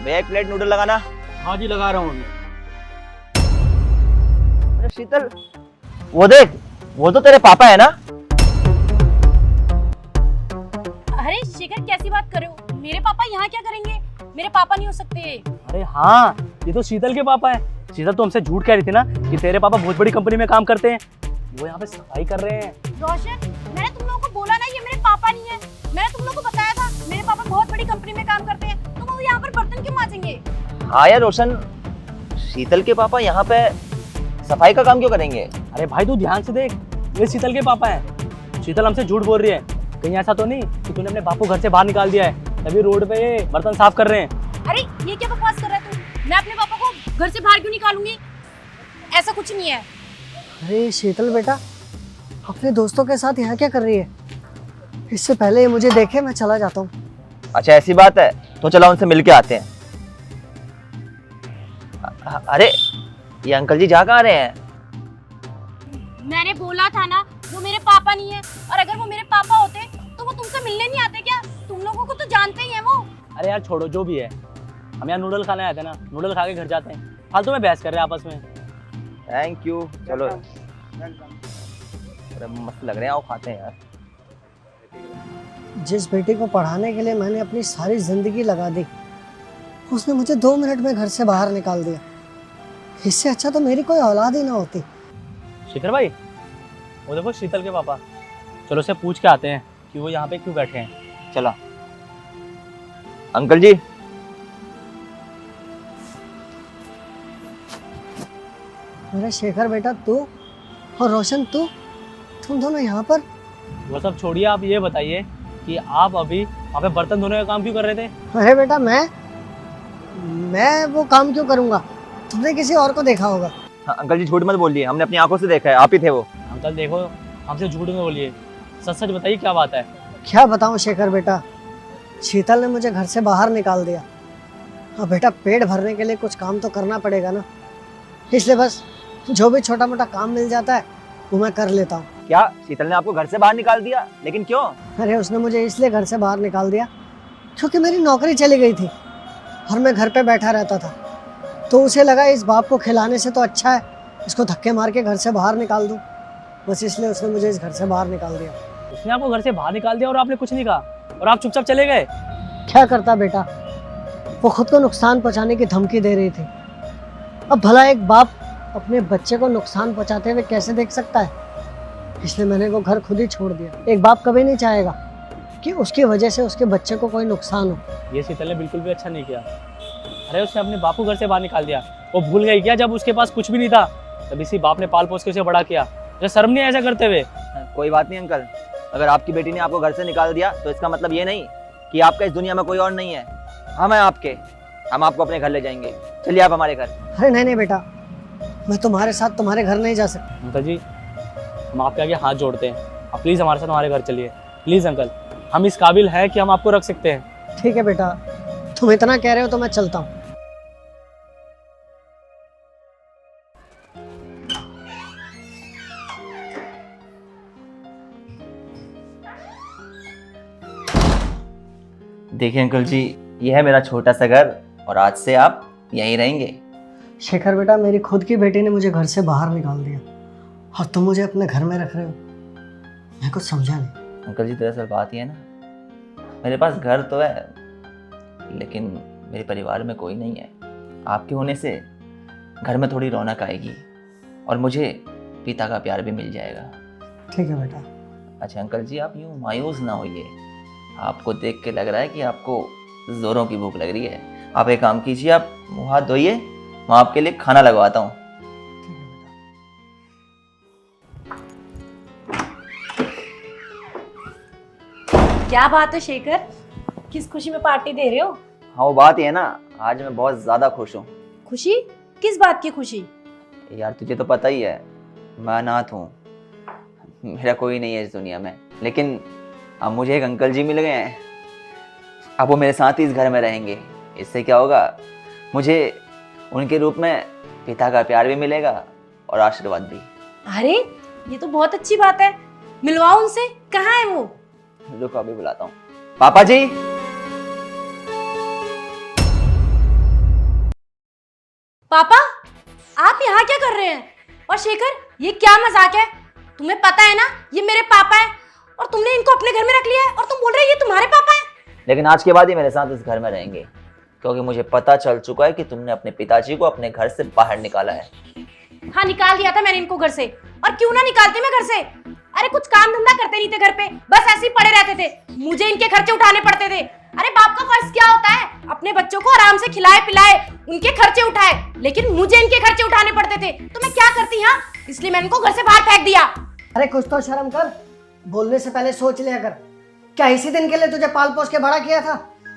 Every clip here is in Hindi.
भैया 1 प्लेट नूडल लगाना। हाँ जी लगा रहा हूँ। अरे शीतल, वो देख, वो तो तेरे पापा है ना? अरे शिखर कैसी बात कर रहे हो? मेरे पापा यहाँ क्या करेंगे? मेरे पापा नहीं हो सकते। अरे हाँ, ये तो शीतल के पापा है। शीतल तो हमसे झूठ कह रही थी ना कि तेरे पापा बहुत बड़ी कंपनी में काम करते हैं। वो यहाँ पे सफाई कर रहे हैं। रोशन, मैंने तुम लोगों को बोला ना ये मेरे पापा नहीं है। मैंने तुम लोगों को बताया था मेरे पापा बहुत बड़ी कंपनी में काम करते हैं। तो वो यहाँ पर बर्तन क्यों मांजेंगे? हाँ यार रोशन, शीतल के पापा यहाँ पे सफाई का काम क्यों करेंगे? अरे भाई तू ध्यान से देख, ये शीतल के पापा है। शीतल हमसे झूठ बोल रही है। कहीं ऐसा तो नहीं कि तूने अपने बापू घर से बाहर निकाल दिया है, तभी रोड पे ये बर्तन साफ कर रहे हैं। अरे ये क्या बकवास कर रहा है तू? मैं अपने पापा को घर से बाहर क्यों निकालूंगी? ऐसा कुछ नहीं है। अरे शीतल बेटा, अपने दोस्तों के साथ यहाँ क्या कर रही है? इससे पहले ये मुझे देखे मैं चला जाता हूँ। अच्छा ऐसी बात है, तो चलो उनसे मिल के आते हैं। अरे ये अंकल जी जा कहाँ रहे हैं? मैंने बोला था ना वो मेरे पापा नहीं है। और अगर वो मेरे पापा होते तो वो तुमसे मिलने नहीं आते क्या? तुम लोगों को तो जानते ही हैं वो। अरे यार छोड़ो, जो भी है, हम यहाँ नूडल खाने आए थे ना, नूडल खा के घर जाते हैं। फालतू में बहस कर रहे हैं आपस में। Thank you. चलो, अरे मस्त लग रहे हैं, आओ खाते हैं यार। जिस बेटी को पढ़ाने के लिए मैंने अपनी सारी जिंदगी लगा दी, उसने मुझे 2 मिनट में घर से बाहर निकाल दिया। इससे अच्छा तो मेरी कोई औलाद ही ना होती। शिखर भाई, वो देखो शीतल के पापा। चलो से पूछ के आते हैं कि वो यहाँ पे क्यों बैठे हैं। चलो अंकल जी। मेरा शेखर बेटा तू और रोशन तुम दोनों यहाँ पर? वो सब छोड़िए, आप ये बताइए कि आप अभी वहाँ पे बर्तन धोने का काम क्यों कर रहे थे? अरे बेटा मैं वो काम क्यों करूँगा? तुमने किसी और को देखा होगा। हाँ, अंकल जी झूठ मत बोलिए, हमने अपनी आंखों से देखा है, आप ही थे वो। अंकल देखो, हमसे झूठ में बोलिए, सच सच बताइए क्या बात है। क्या बताऊँ शेखर बेटा, शीतल ने मुझे घर से बाहर निकाल दिया। अब बेटा पेट भरने के लिए कुछ काम तो करना पड़ेगा ना, इसलिए बस जो भी छोटा मोटा काम मिल जाता है वो मैं कर लेता हूँ। क्या शीतल ने आपको घर से बाहर निकाल दिया? लेकिन क्यों? अरे उसने मुझे इसलिए घर से बाहर निकाल दिया क्योंकि मेरी नौकरी चली गई थी और मैं घर पे बैठा रहता था। तो उसे लगा इस बाप को खिलाने से तो अच्छा है इसको धक्के मार के घर से बाहर निकाल दूँ, बस इसलिए उसने मुझे इस घर से बाहर निकाल दिया। उसने आपको घर से बाहर निकाल दिया और आपने कुछ नहीं कहा और आप चुपचाप चले गए? क्या करता बेटा, वो खुद को नुकसान पहुंचाने की धमकी दे रही थी। अब भला एक बाप अपने बच्चे को नुकसान पहुंचाते हुए कैसे देख सकता है? इसलिए मैंने वो घर खुद ही छोड़ दिया। एक बाप कभी नहीं चाहेगा कि उसकी वजह से उसके बच्चे को कोई नुकसान हो। ये शीतल ने बिल्कुल भी अच्छा नहीं किया। अरे उसने अपने बापू घर से बाहर निकाल दिया। वो भूल गई क्या जब उसके पास कुछ भी नहीं था, तब इसी बाप ने पाल पोस के उसे बड़ा किया। मुझे शर्म नहीं है ऐसा करते हुए? कोई बात नहीं अंकल, अगर आपकी बेटी ने आपको घर से निकाल दिया तो इसका मतलब ये नहीं कि आपका इस दुनिया में कोई और नहीं है। हम हैं आपके, हम आपको अपने घर ले जाएंगे। चलिए आप हमारे घर। अरे नहीं बेटा, मैं तुम्हारे साथ तुम्हारे घर नहीं जा सकता। अंकल जी, हम आपके आगे हाथ जोड़ते हैं, आप प्लीज़ हमारे साथ हमारे घर चलिए। प्लीज़ अंकल, हम इस काबिल हैं कि हम आपको रख सकते हैं। ठीक है बेटा, तुम इतना कह रहे हो तो मैं चलता हूँ। देखिए अंकल जी, ये है मेरा छोटा सा घर और आज से आप यहीं रहेंगे। शेखर बेटा, मेरी खुद की बेटी ने मुझे घर से बाहर निकाल दिया और तुम मुझे अपने घर में रख रहे हो। मैं कुछ समझा नहीं। अंकल जी दरअसल बात ये है ना, मेरे पास घर तो है लेकिन मेरे परिवार में कोई नहीं है। आपके होने से घर में थोड़ी रौनक आएगी और मुझे पिता का प्यार भी मिल जाएगा। ठीक है बेटा। अच्छा अंकल जी, आप यूँ मायूस ना होइए। आपको देख के लग रहा है कि आपको ज़ोरों की भूख लग रही है। आप एक काम कीजिए, आप मुँह हाथ धोइए, मैं आपके लिए खाना लगवाता हूँ। क्या बात है शेखर, किस खुशी में पार्टी दे रहे हो? हाँ वो बात ये है ना, आज मैं बहुत ज़्यादा खुश हूँ। खुशी? किस बात की खुशी? यार तुझे तो पता ही है, मैं अनाथ हूँ, मेरा कोई नहीं है इस दुनिया में। लेकिन अब मुझे एक अंकल जी मिल गए हैं, अब वो मेरे साथ ही इस घर में रहेंगे। इससे क्या होगा, मुझे उनके रूप में पिता का प्यार भी मिलेगा और आशीर्वाद भी। अरे ये तो बहुत अच्छी बात है, मिलवाओ उनसे। कहाँ है वो? रुको अभी बुलाता हूँ। पापा जी, पापा, आप यहाँ क्या कर रहे हैं? और शेखर, ये क्या मजाक है? तुम्हें पता है ना ये मेरे पापा है, और तुमने इनको अपने घर में रख लिया है और तुम बोल रहे हो ये तुम्हारे पापा है। लेकिन आज के बाद ही मेरे साथ इस घर में रहेंगे, क्योंकि मुझे पता चल चुका है कि तुमने अपने पिताजी को अपने घर से बाहर निकाला है। हाँ, निकाल दिया था मैंने इनको घर से, और क्यों ना निकालती मैं घर से। अरे कुछ काम धंधा करते नहीं थे घर पे, बस ऐसे ही पड़े रहते थे, मुझे इनके खर्चे उठाने पड़ते थे। अरे बाप का फर्ज क्या होता है? अपने बच्चों को आराम से खिलाए पिलाए, उनके खर्चे उठाए, लेकिन मुझे इनके खर्चे उठाने पड़ते थे। तो मैं क्या करती? हाँ, इसलिए मैंने इनको घर से बाहर फेंक दिया। अरे कुछ तो शर्म कर, बोलने से पहले सोच लिया कर। क्या इसी दिन के लिए तुझे पाल पोस के बड़ा किया था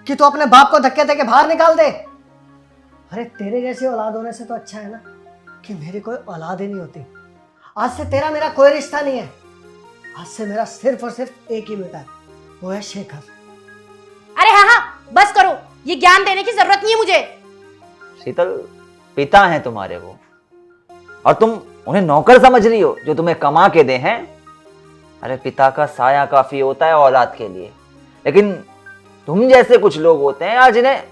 कि तू अपने बाप को धक्के देके बाहर निकाल दे? अरे तेरे जैसी औलाद होने से तो अच्छा है ना कि मेरी कोई औलाद ही नहीं होती। आज से तेरा मेरा कोई रिश्ता नहीं है, आज से मेरा सिर्फ और सिर्फ एक ही बेटा है, वो है शेखर। अरे हाँ हाँ, बस करो, ये ज्ञान देने की जरूरत नहीं है मुझे। शीतल, पिता हैं तुम्हारे वो, और तुम उन्हें नौकर समझ रही हो जो तुम्हें कमा के दे हैं। अरे पिता का साया काफी होता है औलाद के लिए, लेकिन तुम जैसे कुछ लोग होते हैं आज जिन्हें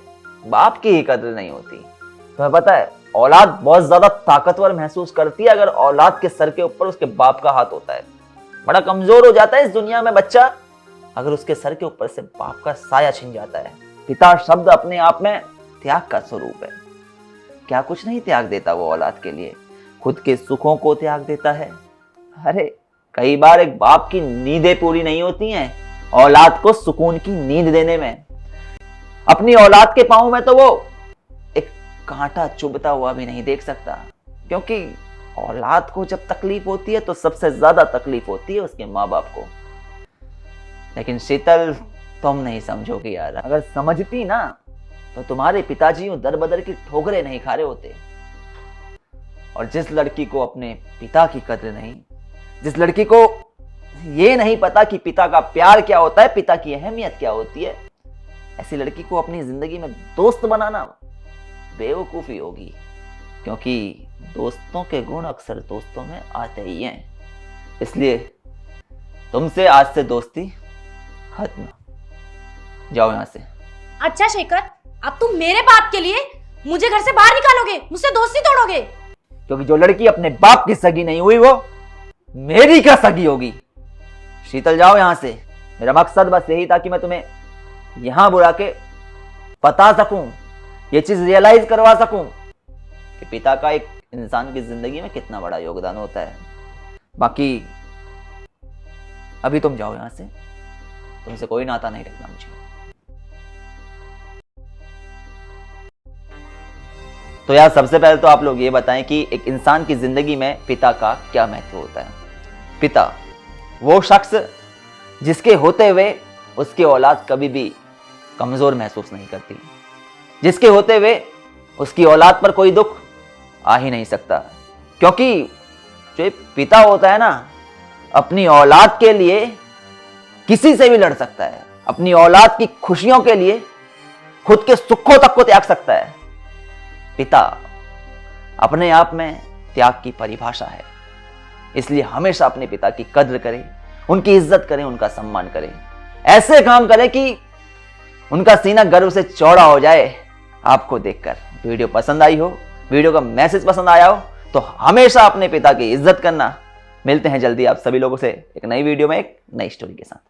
बाप की ही कदर नहीं होती। तुम्हें पता है, औलाद बहुत ज्यादा ताकतवर महसूस करती है अगर औलाद के सर के ऊपर उसके बाप का हाथ होता है। बड़ा कमजोर हो जाता है इस दुनिया में बच्चा अगर उसके सर के ऊपर से बाप का साया छिन जाता है। पिता शब्द अपने आप में त्याग का स्वरूप है। क्या कुछ नहीं त्याग देता वो औलाद के लिए, खुद के सुखों को त्याग देता है। अरे कई बार एक बाप की नींदें पूरी नहीं होती हैं औलाद को सुकून की नींद देने में। अपनी औलाद के पांव में तो वो एक कांटा चुभता हुआ भी नहीं देख सकता, क्योंकि औलाद को जब तकलीफ होती है तो सबसे ज्यादा तकलीफ होती है उसके माँ बाप को। लेकिन शीतल, तुम नहीं समझोगी यार। अगर समझती ना तो तुम्हारे पिताजी दर बदर की ठोकरें नहीं खा रहे होते। और जिस लड़की को अपने पिता की कदर नहीं, जिस लड़की को ये नहीं पता कि पिता का प्यार क्या होता है, पिता की अहमियत क्या होती है, ऐसी लड़की को अपनी जिंदगी में दोस्त बनाना बेवकूफी होगी, क्योंकि दोस्तों के गुण अक्सर दोस्तों में आते ही हैं। इसलिए तुमसे आज से दोस्ती खत्म, जाओ यहां से। अच्छा शेखर, अब तुम मेरे बाप के लिए मुझे घर से बाहर निकालोगे, मुझसे दोस्ती तोड़ोगे? क्योंकि जो लड़की अपने बाप की सगी नहीं हुई वो मेरी क्या सगी होगी। शीतल, जाओ यहां से। मेरा मकसद बस यही था कि मैं तुम्हें यहां बुला के बता सकूं, ये चीज रियलाइज करवा सकूं कि पिता का एक इंसान की जिंदगी में कितना बड़ा योगदान होता है। बाकी अभी तुम जाओ यहां से, तुमसे कोई नाता नहीं रखना मुझे। तो यार, सबसे पहले तो आप लोग ये बताएं कि एक इंसान की जिंदगी में पिता का क्या महत्व होता है। पिता वो शख्स जिसके होते हुए उसकी औलाद कभी भी कमजोर महसूस नहीं करती, जिसके होते हुए उसकी औलाद पर कोई दुख आ ही नहीं सकता, क्योंकि जो पिता होता है ना, अपनी औलाद के लिए किसी से भी लड़ सकता है, अपनी औलाद की खुशियों के लिए खुद के सुखों तक को त्याग सकता है। पिता अपने आप में त्याग की परिभाषा है। इसलिए हमेशा अपने पिता की कद्र करें, उनकी इज्जत करें, उनका सम्मान करें, ऐसे काम करें कि उनका सीना गर्व से चौड़ा हो जाए आपको देखकर। वीडियो पसंद आई हो, वीडियो का मैसेज पसंद आया हो तो हमेशा अपने पिता की इज्जत करना। मिलते हैं जल्दी आप सभी लोगों से एक नई वीडियो में एक नई स्टोरी के साथ।